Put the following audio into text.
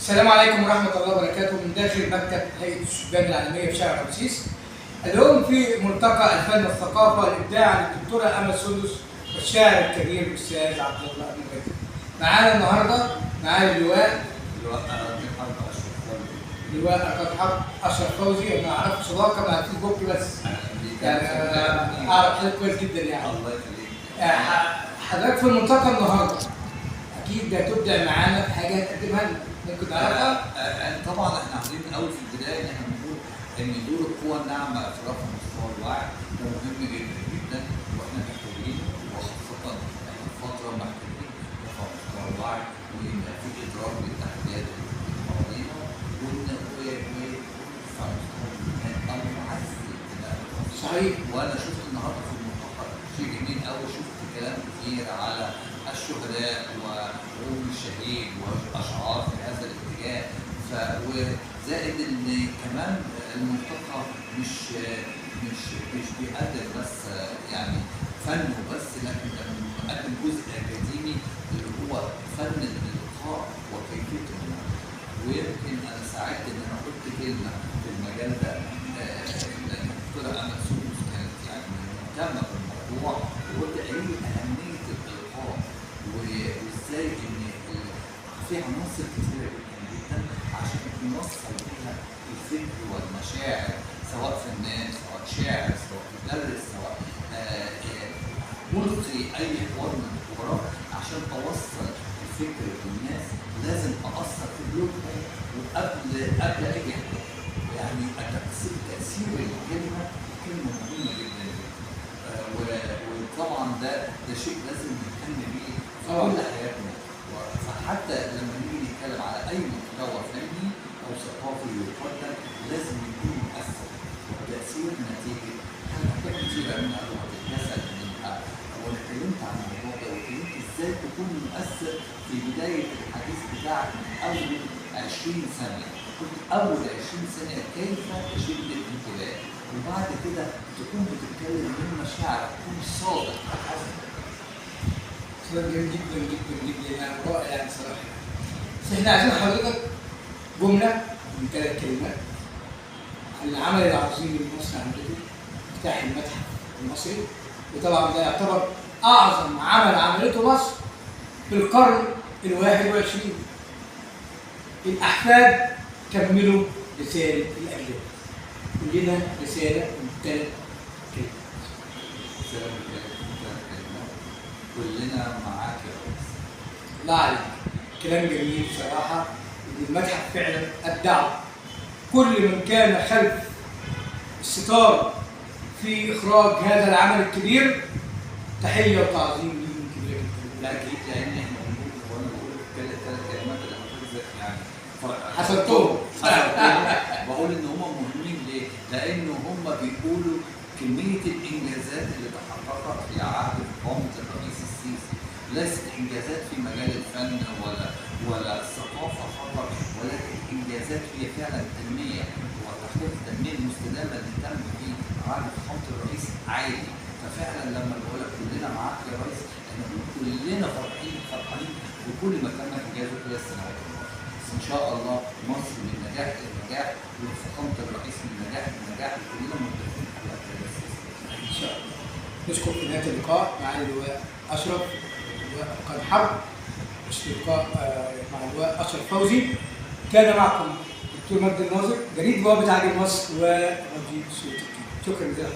السلام عليكم ورحمة الله وبركاته من داخل مكتب هيئة الشبان العالمية في شارع رمسيس. اليوم في ملتقى الفن والثقافة والإبداع للدكتورة أمل سندس والشاعر الكبير الأستاذ عبد الله أبو بدر. معانا النهارده اللواء أركان حرب أشرف فوزي. أنا أعرف صداقة مع الفيسبوك بس يعني أعرف حضرتك كويس جدا يعني. الله يخليك. حضرتك في الملتقى النهارده أكيد هتبدع معانا في حاجة هتقدمها لنا ممكن نعرفها؟ طبعا احنا عايزين الاول في البدايه ان احنا بنقول ان دور القوى الناعمه في رفع مستوى الوعي ده مهم جدا جدا، واحنا محتاجين وخاصه احنا في فتره محتاجين رفع مستوى الوعي وان في ادراك بالتحديات اللي حوالينا ونرفع مستوى الامر معزز كده. صحيح. وانا شفت النهارده في الملتقى شيء جميل قوي، شفت كلام كتير على الشهداء وروم الشهيد واشعار في هذا الاتجاه. وزائد ان كمان الملتقى مش بيقدم بس يعني فن وبس، لكن بيقدم جزء اكاديمي اللي هو فن اللقاء وكيفيه المناقشه. ويمكن انا سعدت ان انا قلت كلمه في المجال ده. الدكتوره امل سندس كانت يعني مهتمه بالموضوع، وقلت ايه اهميه اللقاء وازاي ان في عناصر كثيره جدا عشان نوصل بيها الفكر والمشاعر، سواء فنان سواء شاعر سواء مدرس سواء ملقي اي حوار من الحوارات. عشان اوصل الفكر للناس لازم اثر في قلوبهم وقبل اي حوار. يعني تاثير الكلمه مهمه جدا. وطبعا ده شيء لازم نهتم بيه في كل حياتنا. فحتى لما نيجي نتكلم على اي محتوى فني او ثقافي يقدم لازم يكون مؤثر، والتاثير نتيجه حاجات كتيره منها لغه الجسد منها. وانا اتكلمت عن الموضوع ده واتكلمت ازاي تكون مؤثر في بدايه الحديث بتاعك من اول 20 ثانيه. كنت اول 20 ثانيه كيف تشد الانتباه، وبعد كده تكون بتتكلم من مشاعرك، تكون صادق. كلام جميل جدا جدا جدا يعني رائع يعني صراحه. بس احنا عايزين حضرتك جمله من 3 كلمات عن العمل العظيم اللي مصر عملته، افتتاح المتحف المصري، وطبعا ده يعتبر اعظم عمل عملته مصر في القرن ال21. الاحفاد كملوا رساله الاجداد. كلنا رساله من 3 كلمات. كلنا معاك يا ريس. لا عليك، كلام جميل بصراحة. المتحف فعلا أبدع. كل من كان خلف الستار في إخراج هذا العمل الكبير تحية وتعظيم ليهم كبيرة جدا. أكيد، لأن إحنا بنقول وأنا بقول الثلاث كلمات اللي حضرتك يعني حسبتهم. بقول إن هم مهمين ليه؟ لأن هم بيقولوا كمية الإنجازات اللي تحققت في عهد فخامة الرئيس السيسي، ليست إنجازات في مجال الفن ولا الثقافة فقط، ولكن إنجازات هي فعلا تنمية وتحقيق التنمية المستدامة اللي تم في عهد فخامة الرئيس عالي. ففعلا لما بقول لك كلنا معاك يا ريس، احنا بنقول كلنا فرحانين بكل ما تم إنجازه خلال السنوات الماضية. بس إن شاء الله مصر من نجاح لنجاح وفخامة الرئيس من نجاح لنجاح، كلنا متفقين على هذا السيستم. إن شاء الله. نشكر في نهاية اللقاء معالي اللواء أشرف، اللواء أركان حرب، اللقاء مع اللواء أشرف فوزي. كان معكم دكتور مجدي الناظر، جريد بوابة عجل مصر وراديو صوت الدين. شكرا جزيلا.